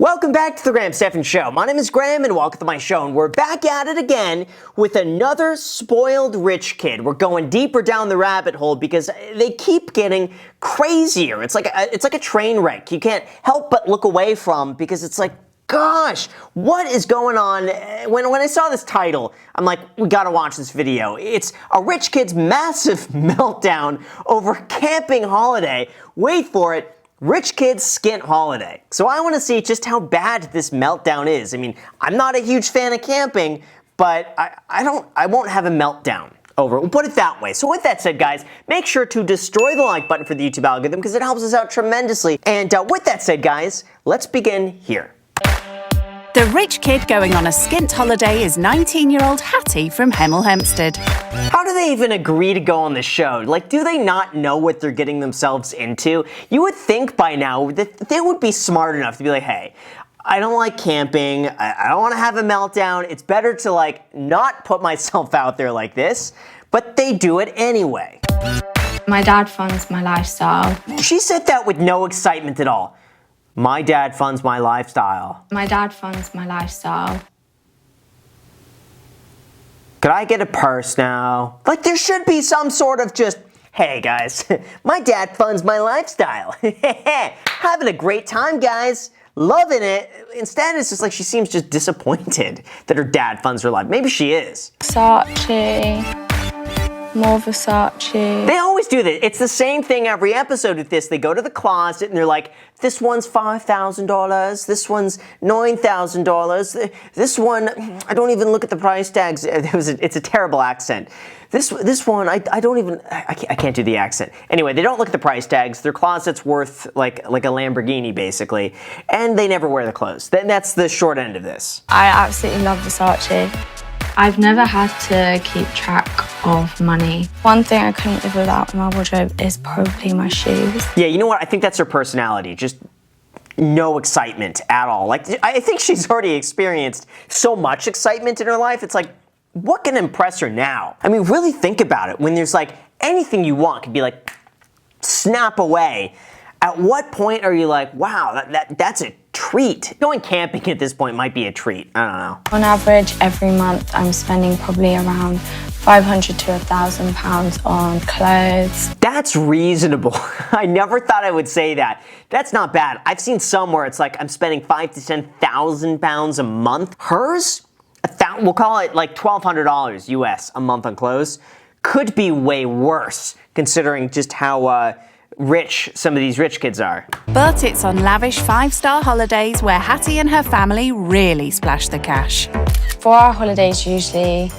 Welcome back to the Graham Stephan Show. My name is Graham and welcome to my show. And we're back at it again with another spoiled rich kid. We're going deeper down the rabbit hole because they keep getting crazier. It's like a train wreck. You can't help but look away from because it's like, gosh, what is going on? When I saw this title, I'm like, we gotta watch this video. It's a rich kid's massive meltdown over camping holiday. Wait for it. Rich kid's skint holiday. So I want to see just how bad this meltdown is. I mean, I'm not a huge fan of camping, but I won't have a meltdown over it. We'll put it that way. So with that said, guys, make sure to destroy the like button for the YouTube algorithm because it helps us out tremendously. And with that said, guys, let's begin here. The rich kid going on a skint holiday is 19-year-old Hattie from Hemel Hempstead. How do they even agree to go on the show? Like, do they not know what they're getting themselves into? You would think by now that they would be smart enough to be like, hey, I don't like camping. I don't want to have a meltdown. It's better to, like, not put myself out there like this. But they do it anyway. My dad funds my lifestyle. She said that with no excitement at all. My dad funds my lifestyle. My dad funds my lifestyle. Could I get a purse now? Like, there should be some sort of just, hey guys, my dad funds my lifestyle. Having a great time, guys. Loving it. Instead, it's just like she seems just disappointed that her dad funds her life. Maybe she is. Versace. More Versace. They always do that. It's the same thing every episode with this. They go to the closet and they're like, this one's $5,000, this one's $9,000, this one, I don't even look at the price tags. It's a terrible accent. This one, I can't do the accent. Anyway, they don't look at the price tags. Their closet's worth like a Lamborghini, basically. And they never wear the clothes. That's the short end of this. I absolutely love Versace. I've never had to keep track of money. One thing I couldn't live without in my wardrobe is probably my shoes. Yeah, you know what? I think that's her personality. Just no excitement at all. Like, I think she's already experienced so much excitement in her life. It's like, what can impress her now? I mean, really think about it. When there's like anything you want can be like, snap away. At what point are you like, wow, that's a treat? Going camping at this point might be a treat. I don't know. On average, every month, I'm spending probably around £500 to £1,000 on clothes. That's reasonable. I never thought I would say that. That's not bad. I've seen some where it's like I'm spending £5,000 to £10,000 a month. Hers, we'll call it like $1,200 US a month on clothes, could be way worse considering just how rich some of these rich kids are. But it's on lavish 5-star holidays where Hattie and her family really splash the cash. For our holidays, usually,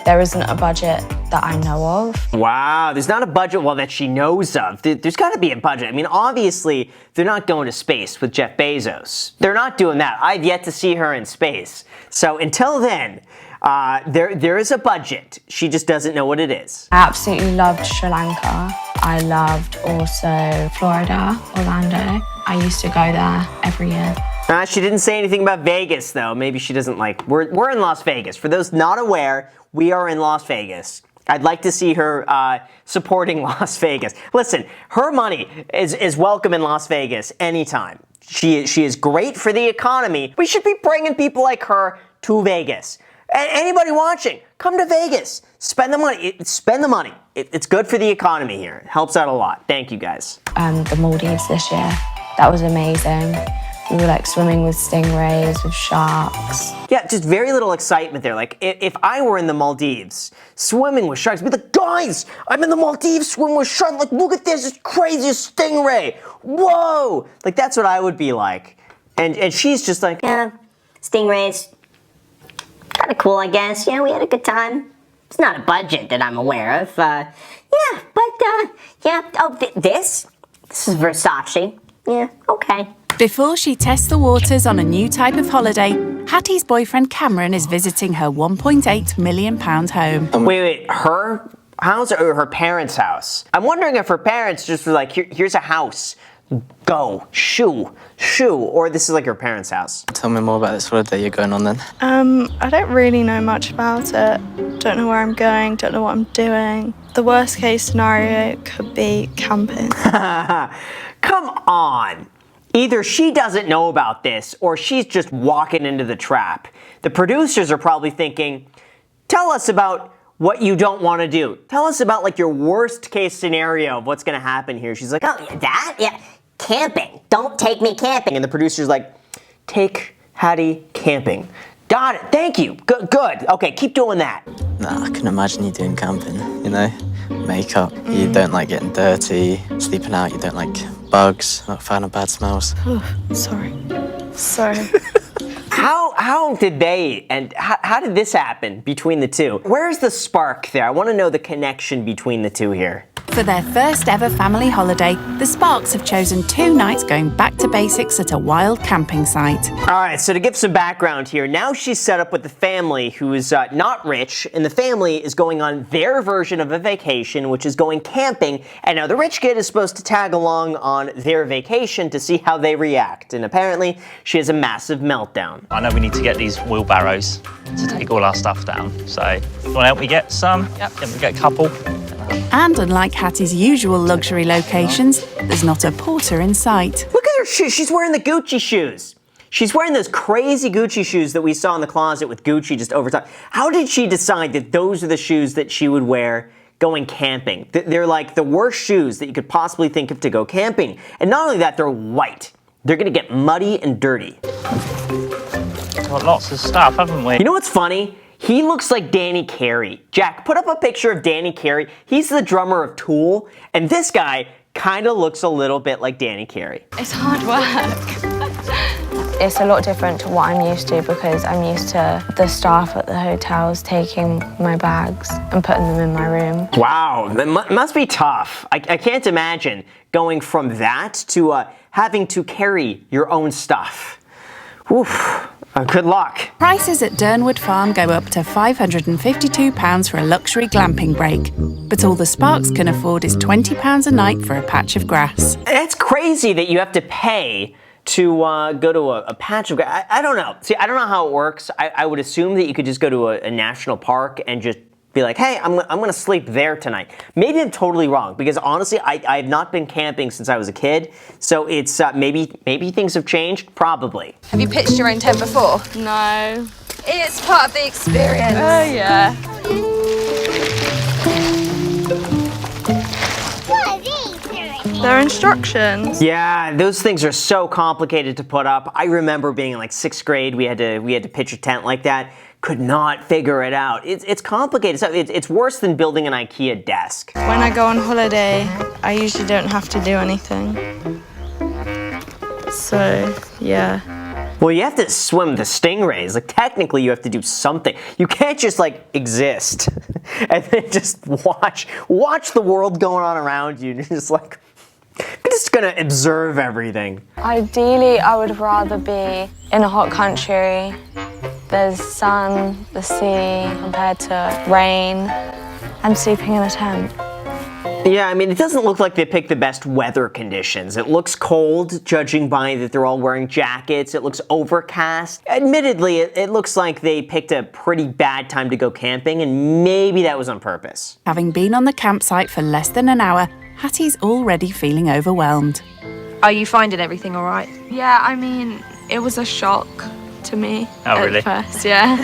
there isn't a budget that I know of. Wow, there's not a budget, well, that she knows of. There's got to be a budget. I mean, obviously, they're not going to space with Jeff Bezos. They're not doing that. I've yet to see her in space. So until then, there is a budget. She just doesn't know what it is. I absolutely loved Sri Lanka. I loved also Florida, Orlando. I used to go there every year. She didn't say anything about Vegas, though. Maybe she doesn't like... We're in Las Vegas. For those not aware, we are in Las Vegas. I'd like to see her supporting Las Vegas. Listen, her money is welcome in Las Vegas anytime. She is great for the economy. We should be bringing people like her to Vegas. Anybody watching, come to Vegas. Spend the money. Spend the money. It's good for the economy here. It helps out a lot. Thank you, guys. The Maldives this year. That was amazing. We were like swimming with stingrays, with sharks. Yeah, just very little excitement there. Like, if I were in the Maldives, swimming with sharks, I'd be like, guys, I'm in the Maldives swimming with sharks. Like, look at this, it's crazy stingray. Whoa! Like, that's what I would be like. And she's just like, yeah, stingrays. Kind of cool, I guess. Yeah, we had a good time. It's not a budget that I'm aware of. Yeah, oh, this is Versace. Yeah, okay. Before she tests the waters on a new type of holiday, Hattie's boyfriend Cameron is visiting her £1.8 million home. Wait, her house or her parents' house? I'm wondering if her parents just were like, here's a house. Go, shoo, or this is like her parents' house. Tell me more about this holiday you're going on then. I don't really know much about it. Don't know where I'm going, don't know what I'm doing. The worst case scenario could be camping. Come on. Either she doesn't know about this, or she's just walking into the trap. The producers are probably thinking, tell us about what you don't want to do. Tell us about like your worst case scenario of what's going to happen here. She's like, Oh, that? Yeah. Camping. Don't take me camping. and the producer's like, take Hattie camping. Got it. Thank you. Good. Okay, keep doing that. Nah, I couldn't imagine you doing camping, you know? Makeup, you don't like getting dirty, sleeping out, you don't like bugs, not a fan of bad smells. Sorry. How did they, and how did this happen between the two? Where's the spark there? I want to know the connection between the two here. For their first ever family holiday, the Sparks have chosen 2 nights going back to basics at a wild camping site. All right, so to give some background here, now she's set up with the family who is not rich, and the family is going on their version of a vacation, which is going camping, and now the rich kid is supposed to tag along on their vacation to see how they react, and apparently she has a massive meltdown. I know we need to get these wheelbarrows to take all our stuff down, so you want to help me get some? Yep. Can we get a couple? And unlike Hattie's usual luxury locations, there's not a porter in sight. Look at her shoes. She's wearing the Gucci shoes. She's wearing those crazy Gucci shoes that we saw in the closet with Gucci just over top. How did she decide that those are the shoes that she would wear going camping? They're like the worst shoes that you could possibly think of to go camping. And not only that, they're white. They're gonna get muddy and dirty. Got lots of stuff, haven't we? You know what's funny? He looks like Danny Carey. Jack, put up a picture of Danny Carey. He's the drummer of Tool, and this guy kind of looks a little bit like Danny Carey. It's hard work. It's a lot different to what I'm used to because I'm used to the staff at the hotels taking my bags and putting them in my room. Wow, that must be tough. I can't imagine going from that to having to carry your own stuff. Oof. Good luck. Prices at Durnwood Farm go up to £552 for a luxury glamping break, but all the Sparks can afford is £20 a night for a patch of grass. That's crazy that you have to pay to go to a patch of grass. I don't know. See, I don't know how it works. I would assume that you could just go to a national park and just be like, hey, I'm gonna sleep there tonight. Maybe I'm totally wrong, because honestly, I have not been camping since I was a kid, so it's maybe things have changed, probably. Have you pitched your own tent before? No. It's part of the experience. Oh, yeah. There are instructions. Yeah, those things are so complicated to put up. I remember being in like 6th grade, we had to pitch a tent like that. Could not figure it out. It's complicated. It's worse than building an IKEA desk. When I go on holiday, I usually don't have to do anything. So, yeah. Well, you have to swim the stingrays. Like, technically, you have to do something. You can't just, like, exist and then just watch the world going on around you. And you're just like, I'm just gonna observe everything. Ideally, I would rather be in a hot country. There's sun, the sea, compared to rain. I'm sleeping in a tent. Yeah, I mean, it doesn't look like they picked the best weather conditions. It looks cold, judging by that they're all wearing jackets. It looks overcast. Admittedly, it looks like they picked a pretty bad time to go camping, and maybe that was on purpose. Having been on the campsite for less than an hour, Hattie's already feeling overwhelmed. Are you finding everything all right? Yeah, I mean, it was a shock to me really? at first, yeah.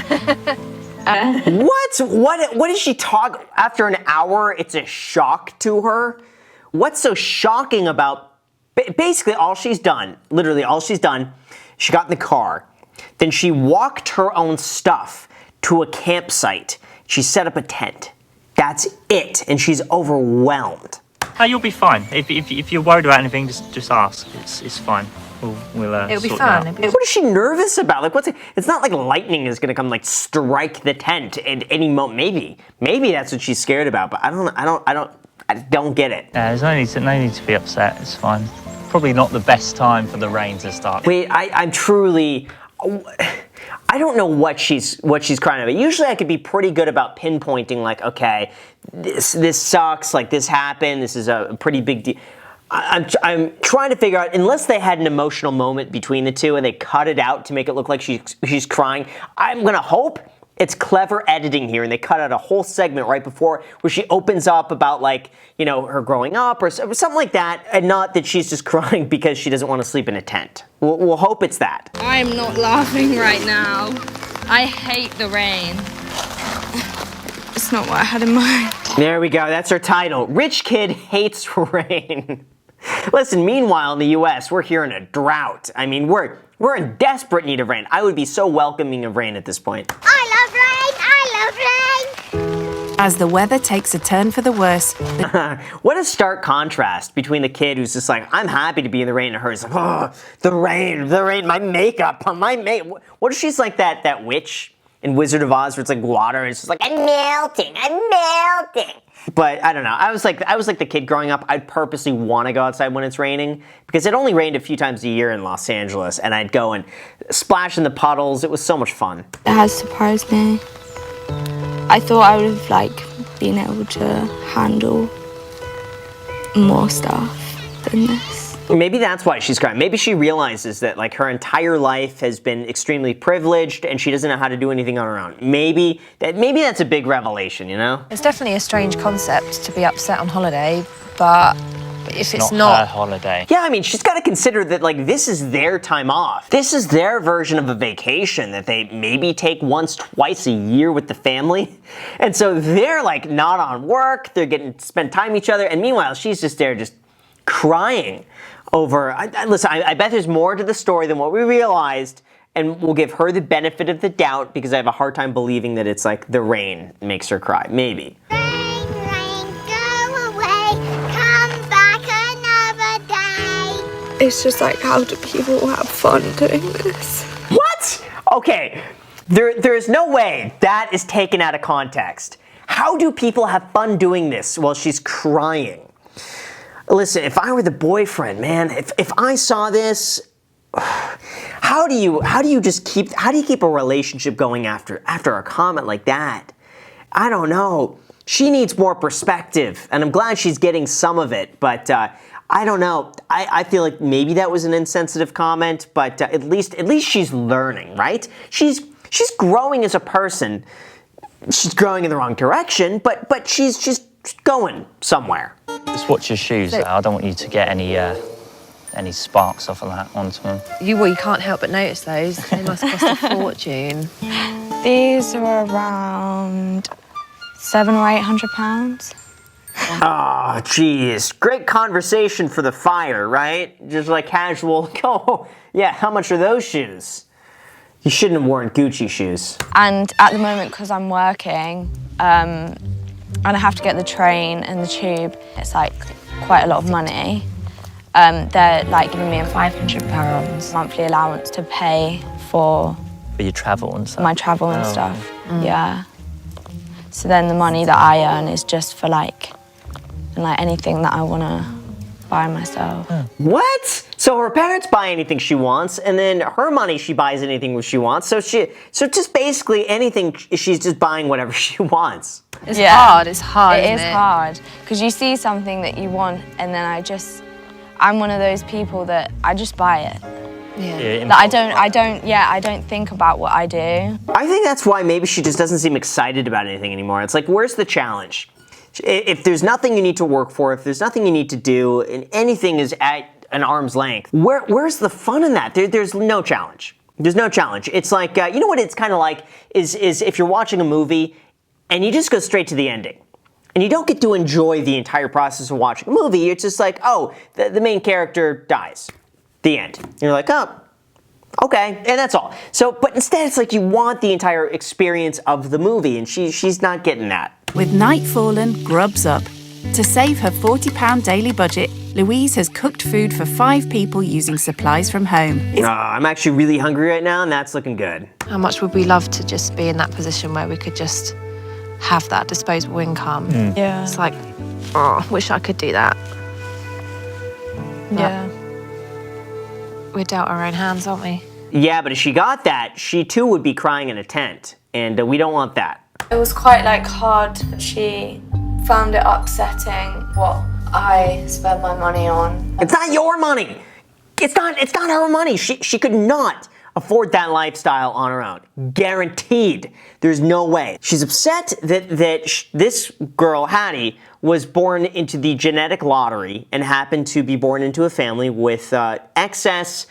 What is she talking? After an hour, it's a shock to her? What's so shocking about, basically all she's done, literally all she's done, she got in the car, then she walked her own stuff to a campsite. She set up a tent. That's it, and she's overwhelmed. Oh, you'll be fine. If you're worried about anything, just ask. It's fine. We'll It'll be sort fun. it out. What is she nervous about? Like, it's not like lightning is gonna come like strike the tent at any moment. Maybe that's what she's scared about, but I don't get it. Yeah, there's no need to be upset. It's fine. Probably not the best time for the rain to start. Wait, I'm truly, I don't know what she's crying about. Usually I could be pretty good about pinpointing, like, okay, this sucks, like this happened, this is a pretty big deal. I'm trying to figure out, unless they had an emotional moment between the two and they cut it out to make it look like she's crying, I'm gonna hope It's clever editing here, and they cut out a whole segment right before where she opens up about, like, you know, her growing up or something like that, and not that she's just crying because she doesn't want to sleep in a tent. We'll hope it's that. I'm not laughing right now. I hate the rain. It's not what I had in mind. There we go. That's our title. Rich Kid Hates Rain. Listen, meanwhile in the US, we're here in a drought. I mean, we're in desperate need of rain. I would be so welcoming of rain at this point. I love rain! I love rain! As the weather takes a turn for the worse, What a stark contrast between the kid who's just like, I'm happy to be in the rain, and her is like, oh, the rain, my makeup, What if she's like that witch in Wizard of Oz where it's like water and it's just like, I'm melting. But I don't know. I was like the kid growing up. I'd purposely want to go outside when it's raining because it only rained a few times a year in Los Angeles, and I'd go and splash in the puddles. It was so much fun. It has surprised me. I thought I would have like been able to handle more stuff than this. Maybe that's why she's crying. Maybe she realizes that like her entire life has been extremely privileged and she doesn't know how to do anything on her own. Maybe that's a big revelation, you know? It's definitely a strange concept to be upset on holiday, but if it's Not not her holiday. Yeah, I mean, she's got to consider that, like, this is their time off. This is their version of a vacation that they maybe take once, twice a year with the family. And so they're, like, not on work. They're getting to spend time with each other. And meanwhile, she's just there just crying over... Listen, I bet there's more to the story than what we realized. And we'll give her the benefit of the doubt because I have a hard time believing that it's, like, the rain makes her cry. Maybe. It's just like, how do people have fun doing this? What? Okay, there is no way that is taken out of context. How do people have fun doing this while she's crying? Listen, if I were the boyfriend, man, if I saw this, how do you keep a relationship going after a comment like that? I don't know. She needs more perspective, and I'm glad she's getting some of it, but I don't know. I feel like maybe that was an insensitive comment, but at least she's learning, right? She's growing as a person. She's growing in the wrong direction, but she's going somewhere. Just watch your shoes, though. I don't want you to get any sparks off of that onto them. you can't help but notice those. They must cost a fortune. These are around £700 or £800. Oh, jeez. Great conversation for the fire, right? Just like casual, oh, yeah, how much are those shoes? You shouldn't have worn Gucci shoes. And at the moment, because I'm working, and I have to get the train and the tube, it's like quite a lot of money. They're like giving me a £500 monthly allowance to pay for your travel and stuff. my travel and stuff. Yeah. So then the money that I earn is just for like anything that I want to buy myself. What? So her parents buy anything she wants, and then her money she buys anything she wants. So just basically anything, she's just buying whatever she wants. It's hard. It's hard. It is isn't it? hard because you see something that you want, and then I'm one of those people that I just buy it. Yeah. That I don't think about what I do. I think that's why maybe she just doesn't seem excited about anything anymore. It's like, where's the challenge? If there's nothing you need to work for, if there's nothing you need to do, and anything is at an arm's length, where's the fun in that? There's no challenge. There's no challenge. It's like, you know what it's kind of like is if you're watching a movie and you just go straight to the ending. And you don't get to enjoy the entire process of watching a movie. It's just like, oh, the main character dies. The end. And you're like, oh, okay, and that's all. So, but instead it's like you want the entire experience of the movie, and she's not getting that. with night fallen, grubs up. To save her £40 daily budget, Louise has cooked food for 5 people using supplies from home. I'm actually really hungry right now, and that's looking good. How much would we love to just be in that position where we could just have that disposable income? Yeah. It's like, oh, wish I could do that. Yeah. We're dealt our own hands, aren't we? Yeah, but if she got that, she too would be crying in a tent, and we don't want that. It was quite hard. She found it upsetting what I spend my money on. It's not your money. It's not her money. She could not afford that lifestyle on her own. Guaranteed. There's no way. She's upset that this girl, Hattie, was born into the genetic lottery and happened to be born into a family with excess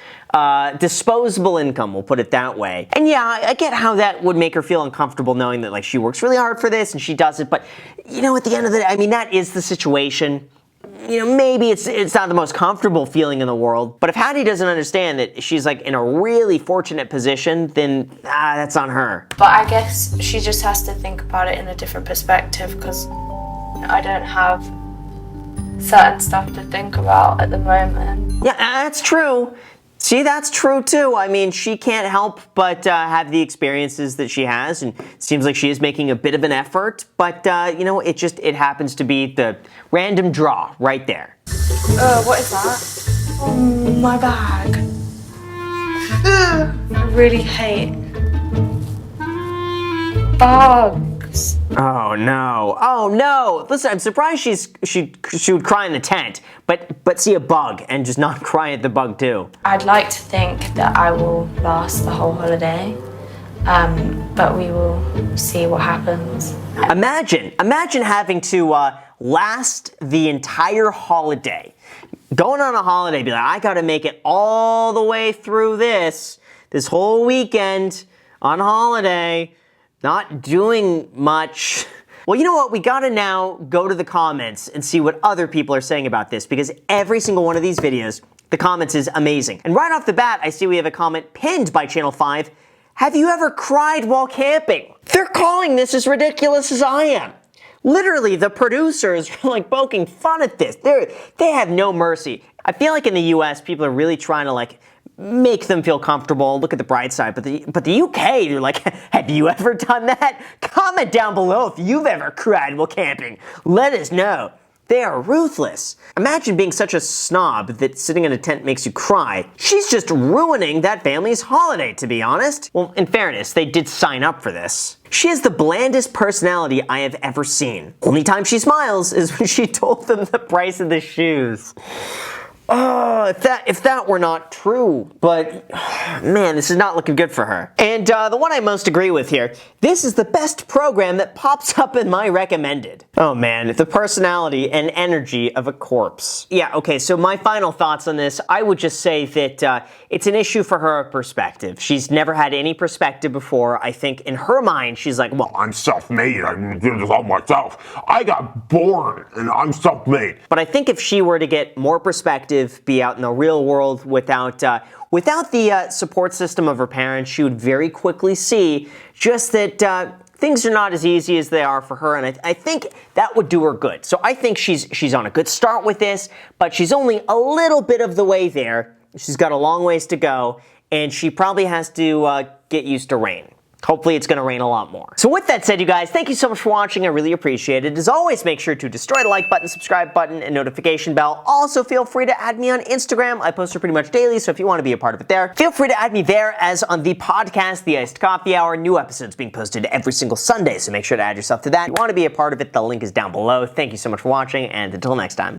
disposable income, we'll put it that way. And yeah, I get how that would make her feel uncomfortable knowing that like she works really hard for this and she does it, but you know, at the end of the day, I mean, that is the situation. You know, maybe it's not the most comfortable feeling in the world, but if Hattie doesn't understand that she's like in a really fortunate position, then that's on her. But I guess she just has to think about it in a different perspective because I don't have certain stuff to think about at the moment. Yeah, that's true. See, that's true too. I mean, she can't help but have the experiences that she has, and it seems like she is making a bit of an effort, but you know, it happens to be the random draw right there. What is that? Oh, my bag. I really hate bugs. Oh no! Oh no! Listen, I'm surprised she would cry in the tent, but see a bug and just not cry at the bug too. I'd like to think that I will last the whole holiday, but we will see what happens. Imagine having to last the entire holiday. Going on a holiday, be like, I gotta make it all the way through this whole weekend on holiday. Not doing much. Well, you know what? We gotta now go to the comments and see what other people are saying about this, because every single one of these videos, the comments is amazing. And right off the bat, I see we have a comment pinned by Channel 5. Have you ever cried while camping? They're calling this as ridiculous as I am. Literally, the producers are like poking fun at this. They have no mercy. I feel like in the US, people are really trying to like make them feel comfortable, look at the bright side, but the UK, you're like, have you ever done that? Comment down below if you've ever cried while camping. Let us know. They are ruthless. Imagine being such a snob that sitting in a tent makes you cry. She's just ruining that family's holiday, to be honest. Well, in fairness, they did sign up for this. She has the blandest personality I have ever seen. Only time she smiles is when she told them the price of the shoes. Oh, if that were not true. But, man, this is not looking good for her. And the one I most agree with here, this is the best program that pops up in my recommended. Oh man, the personality and energy of a corpse. Yeah, okay, so my final thoughts on this, I would just say that it's an issue for her perspective. She's never had any perspective before. I think in her mind, she's like, well, I'm self-made, I can do this all myself. I got born and I'm self-made. But I think if she were to get more perspective, be out in the real world without the support system of her parents, she would very quickly see just that things are not as easy as they are for her, and I think that would do her good. So I think she's on a good start with this, but she's only a little bit of the way there. She's got a long ways to go, and she probably has to get used to rain. Hopefully it's going to rain a lot more. So with that said, you guys, thank you so much for watching. I really appreciate it. As always, make sure to destroy the like button, subscribe button, and notification bell. Also, feel free to add me on Instagram. I post pretty much daily, so if you want to be a part of it there, feel free to add me there. As on the podcast, The Iced Coffee Hour, new episodes being posted every single Sunday, so make sure to add yourself to that. If you want to be a part of it, the link is down below. Thank you so much for watching, and until next time.